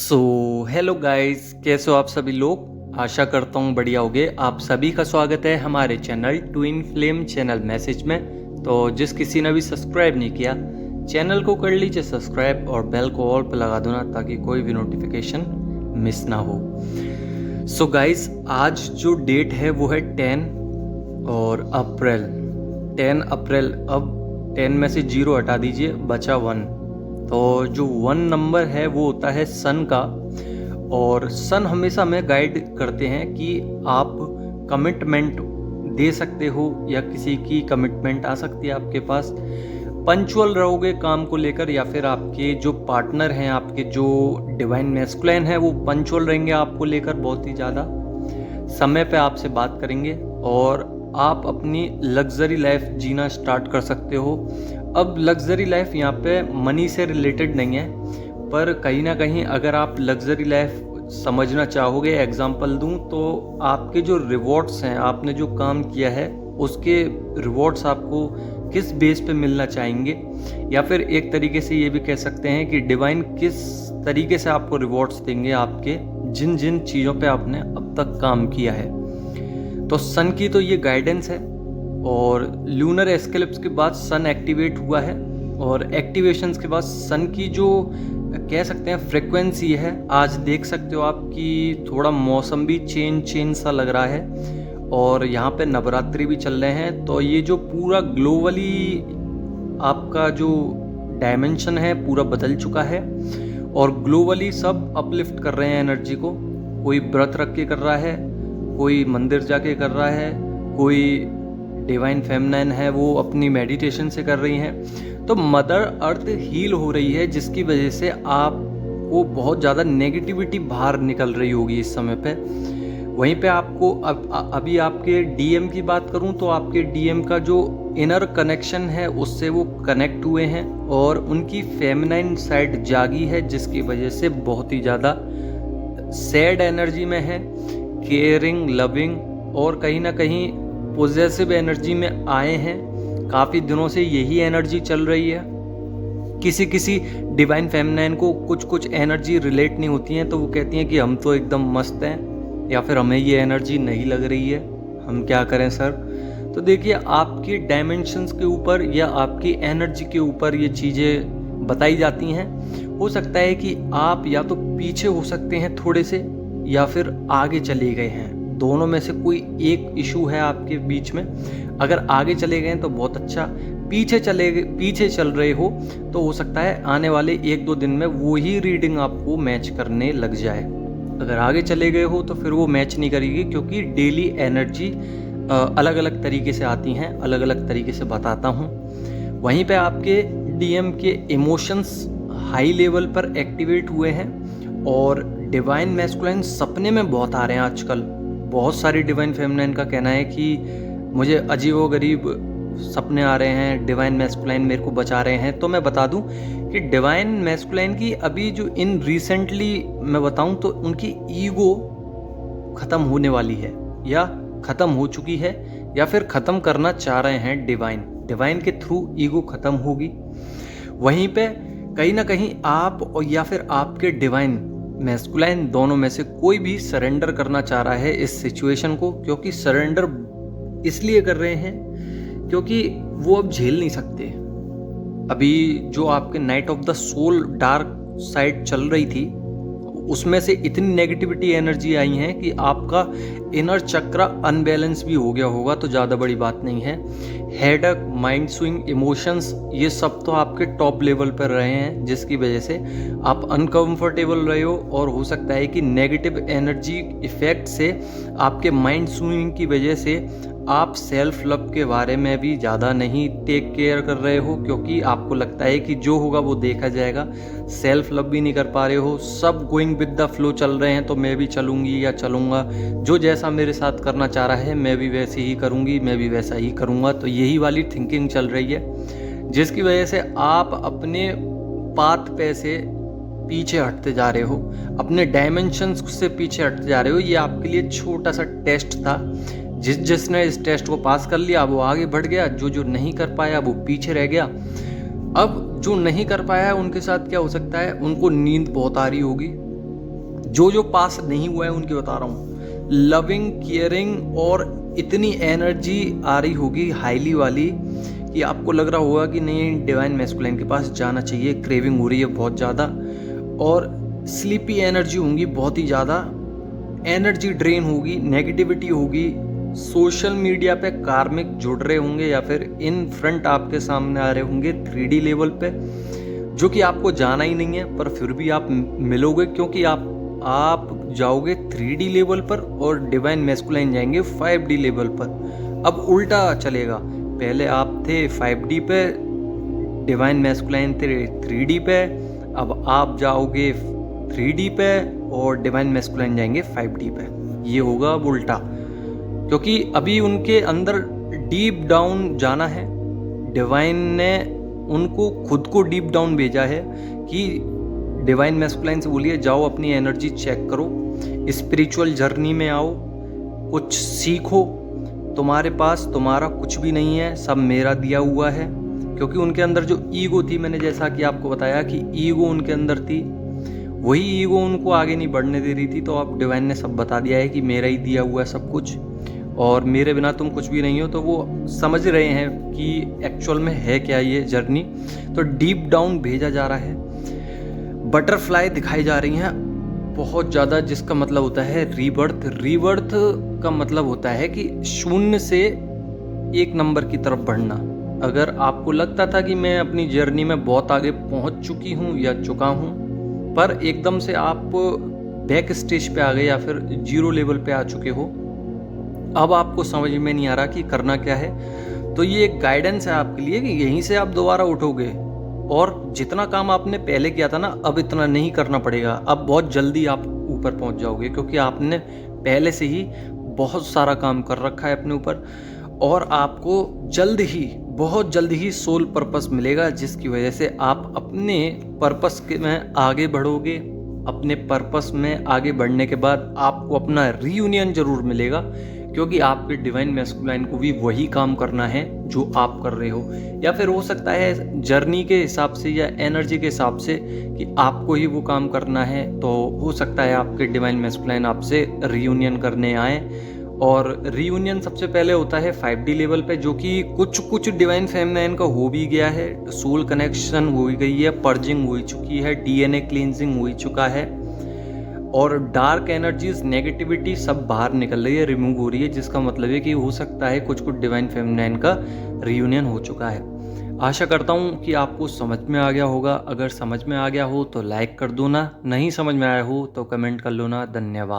So hello guys, कैसे हो आप सभी लोग। आशा करता हूँ बढ़िया होगे। आप सभी का स्वागत है हमारे channel twin flame channel message में। तो जिस किसी ने भी सब्सक्राइब नहीं किया चैनल को कर लीजिए सब्सक्राइब और बेल को ऑल पर लगा दो ना, ताकि कोई भी नोटिफिकेशन मिस ना हो। सो गाइस, आज जो डेट है वो है 10 और अप्रैल 10 अप्रैल। अब 10 में से 0 हटा दीजिए, बचा 1। तो जो 1 नंबर है वो होता है सन का, और सन हमेशा हमें गाइड करते हैं कि आप कमिटमेंट दे सकते हो या किसी की कमिटमेंट आ सकती है आपके पास। पंचुअल रहोगे काम को लेकर, या फिर आपके जो पार्टनर हैं, आपके जो डिवाइन मैस्कुलिन है वो पंचुअल रहेंगे आपको लेकर बहुत ही ज़्यादा। समय पे आपसे बात करेंगे और आप अपनी लग्जरी लाइफ जीना स्टार्ट कर सकते हो। अब लग्जरी लाइफ यहाँ पे मनी से रिलेटेड नहीं है, पर कहीं ना कहीं अगर आप लग्जरी लाइफ समझना चाहोगे, एग्जांपल दूं तो आपके जो रिवॉर्ड्स हैं, आपने जो काम किया है उसके रिवॉर्ड्स आपको किस बेस पे मिलना चाहेंगे, या फिर एक तरीके से ये भी कह सकते हैं कि डिवाइन किस तरीके से आपको रिवॉर्ड्स देंगे आपके जिन जिन चीज़ों पे आपने अब तक काम किया है। तो सन की तो ये गाइडेंस है, और लूनर एस्केलिप्स के बाद सन एक्टिवेट हुआ है, और एक्टिवेशंस के बाद सन की जो कह सकते हैं फ्रिक्वेंसी है, आज देख सकते हो आप कि थोड़ा मौसम भी चेंज सा लग रहा है, और यहाँ पे नवरात्रि भी चल रहे हैं। तो ये जो पूरा ग्लोबली आपका जो डायमेंशन है पूरा बदल चुका है, और ग्लोबली सब अपलिफ्ट कर रहे हैं एनर्जी को। कोई व्रत रख के कर रहा है, कोई मंदिर जाके कर रहा है, कोई डिवाइन फेमिनाइन है वो अपनी मेडिटेशन से कर रही हैं। तो मदर अर्थ हील हो रही है, जिसकी वजह से आपको बहुत ज़्यादा नेगेटिविटी बाहर निकल रही होगी इस समय पे। वहीं पे आपको अभी आपके डीएम की बात करूं तो आपके डीएम का जो इनर कनेक्शन है उससे वो कनेक्ट हुए हैं, और उनकी फेमिनाइन साइड जागी है, जिसकी वजह से बहुत ही ज़्यादा सैड एनर्जी में है, केयरिंग, लविंग और कहीं ना कहीं पॉजिटिव एनर्जी में आए हैं। काफ़ी दिनों से यही एनर्जी चल रही है। किसी डिवाइन फेमिनाइन को कुछ एनर्जी रिलेट नहीं होती हैं, तो वो कहती हैं कि हम तो एकदम मस्त हैं, या फिर हमें ये एनर्जी नहीं लग रही है, हम क्या करें सर। तो देखिए, आपकी डायमेंशंस के ऊपर या आपकी एनर्जी के ऊपर ये चीज़ें बताई जाती हैं। हो सकता है कि आप या तो पीछे हो सकते हैं थोड़े से, या फिर आगे चले गए हैं। दोनों में से कोई एक इशू है आपके बीच में। अगर आगे चले गए तो बहुत अच्छा, पीछे चल रहे हो तो हो सकता है आने वाले 1-2 दिन में वो ही रीडिंग आपको मैच करने लग जाए। अगर आगे चले गए हो तो फिर वो मैच नहीं करेगी, क्योंकि डेली एनर्जी अलग अलग तरीके से आती हैं, अलग अलग तरीके से बताता हूँ। वहीं पे आपके डीएम के इमोशंस हाई लेवल पर एक्टिवेट हुए हैं, और डिवाइन मैस्कुलिन सपने में बहुत आ रहे हैं आजकल। बहुत सारी डिवाइन फेमिनाइन का कहना है कि मुझे अजीबोगरीब सपने आ रहे हैं, डिवाइन मैस्कुलिन मेरे को बचा रहे हैं। तो मैं बता दूं कि डिवाइन मैस्कुलिन की अभी जो इन रिसेंटली मैं बताऊं तो उनकी ईगो ख़त्म होने वाली है, या ख़त्म हो चुकी है, या फिर ख़त्म करना चाह रहे हैं। डिवाइन के थ्रू ईगो ख़त्म होगी। वहीं पे कहीं ना कहीं आप और या फिर आपके डिवाइन मैस्कुलाइन दोनों में से कोई भी सरेंडर करना चाह रहा है इस सिचुएशन को, क्योंकि सरेंडर इसलिए कर रहे हैं क्योंकि वो अब झेल नहीं सकते। अभी जो आपके night of the soul dark side चल रही थी, उसमें से इतनी नेगेटिविटी एनर्जी आई है कि आपका इनर चक्र अनबैलेंस भी हो गया होगा, तो ज़्यादा बड़ी बात नहीं है। हेडक, माइंड स्विंग, इमोशंस, ये सब तो आपके टॉप लेवल पर रहे हैं, जिसकी वजह से आप अनकंफर्टेबल रहे हो, और हो सकता है कि नेगेटिव एनर्जी इफेक्ट से आपके माइंड स्विंग की वजह से आप सेल्फ लव के बारे में भी ज़्यादा नहीं टेक केयर कर रहे हो, क्योंकि आपको लगता है कि जो होगा वो देखा जाएगा। सेल्फ लव भी नहीं कर पा रहे हो, सब गोइंग विद द फ्लो चल रहे हैं, तो मैं भी चलूँगी या चलूँगा, जो जैसा मेरे साथ करना चाह रहा है मैं भी वैसे ही करूँगी, मैं भी वैसा ही करूँगा। तो यही वाली थिंकिंग चल रही है, जिसकी वजह से आप अपने पाथ पे से पीछे हटते जा रहे हो, अपने डायमेंशंस से पीछे हटते जा रहे हो। ये आपके लिए छोटा सा टेस्ट था। जिसने इस टेस्ट को पास कर लिया वो आगे बढ़ गया, जो नहीं कर पाया वो पीछे रह गया। अब जो नहीं कर पाया है उनके साथ क्या हो सकता है, उनको नींद बहुत आ रही होगी, जो जो पास नहीं हुआ है उनकी बता रहा हूँ। लविंग, केयरिंग और इतनी एनर्जी आ रही होगी हाईली वाली कि आपको लग रहा होगा कि नहीं डिवाइन मैस्कुलाइन के पास जाना चाहिए, क्रेविंग हो रही है बहुत ज़्यादा। और स्लीपी एनर्जी होंगी बहुत ही ज़्यादा, एनर्जी ड्रेन होगी, नेगेटिविटी होगी, सोशल मीडिया पे कार्मिक जुड़ रहे होंगे या फिर इन फ्रंट आपके सामने आ रहे होंगे 3D लेवल पे, जो कि आपको जाना ही नहीं है पर फिर भी आप मिलोगे, क्योंकि आप जाओगे 3D लेवल पर और डिवाइन मैस्कुलाइन जाएंगे 5D लेवल पर। अब उल्टा चलेगा, पहले आप थे 5D पे, डिवाइन मैस्कुलाइन थे 3D पे, अब आप जाओगे 3D पे और डिवाइन मैस्कुलाइन जाएंगे 5D पे। ये होगा अब उल्टा, क्योंकि अभी उनके अंदर डीप डाउन जाना है। डिवाइन ने उनको खुद को डीप डाउन भेजा है कि डिवाइन मैस्कुलाइन से बोलिए जाओ अपनी एनर्जी चेक करो, स्पिरिचुअल जर्नी में आओ, कुछ सीखो, तुम्हारे पास तुम्हारा कुछ भी नहीं है, सब मेरा दिया हुआ है। क्योंकि उनके अंदर जो ईगो थी, मैंने जैसा कि आपको बताया कि ईगो उनके अंदर थी, वही ईगो उनको आगे नहीं बढ़ने दे रही थी। तो अब डिवाइन ने सब बता दिया है कि मेरा ही दिया हुआ है सब कुछ और मेरे बिना तुम कुछ भी नहीं हो। तो वो समझ रहे हैं कि एक्चुअल में है क्या ये जर्नी। तो डीप डाउन भेजा जा रहा है, बटरफ्लाई दिखाई जा रही हैं बहुत ज़्यादा, जिसका मतलब होता है रीबर्थ। रीबर्थ का मतलब होता है कि शून्य से एक नंबर की तरफ बढ़ना। अगर आपको लगता था कि मैं अपनी जर्नी में बहुत आगे पहुंच चुकी हूं या चुका हूं, पर एकदम से आप बैक स्टेज पे आ गए या फिर 0 लेवल पे आ चुके हो, अब आपको समझ में नहीं आ रहा कि करना क्या है, तो ये एक गाइडेंस है आपके लिए कि यहीं से आप दोबारा उठोगे और जितना काम आपने पहले किया था ना, अब इतना नहीं करना पड़ेगा। अब बहुत जल्दी आप ऊपर पहुंच जाओगे, क्योंकि आपने पहले से ही बहुत सारा काम कर रखा है अपने ऊपर और आपको जल्द ही, बहुत जल्द ही सोल पर्पस मिलेगा, जिसकी वजह से आप अपने पर्पस में आगे बढ़ोगे। अपने पर्पस में आगे बढ़ने के बाद आपको अपना रीयूनियन जरूर मिलेगा, क्योंकि आपके डिवाइन मैस्कुलाइन को भी वही काम करना है जो आप कर रहे हो। या फिर हो सकता है जर्नी के हिसाब से या एनर्जी के हिसाब से कि आपको ही वो काम करना है, तो हो सकता है आपके डिवाइन मैस्कुलाइन आपसे रीयूनियन करने आए। और रीयूनियन सबसे पहले होता है 5D लेवल पे, जो कि कुछ डिवाइन फेमिनाइन का हो भी गया है, सोल कनेक्शन हो गई है, पर्जिंग हो चुकी है, DNA क्लींजिंग हो चुका है और डार्क एनर्जीज, नेगेटिविटी सब बाहर निकल रही है, रिमूव हो रही है, जिसका मतलब है कि हो सकता है कुछ डिवाइन फेमिनाइन का रीयूनियन हो चुका है। आशा करता हूँ कि आपको समझ में आ गया होगा। अगर समझ में आ गया हो तो लाइक कर दो ना, नहीं समझ में आया हो तो कमेंट कर लो ना। धन्यवाद।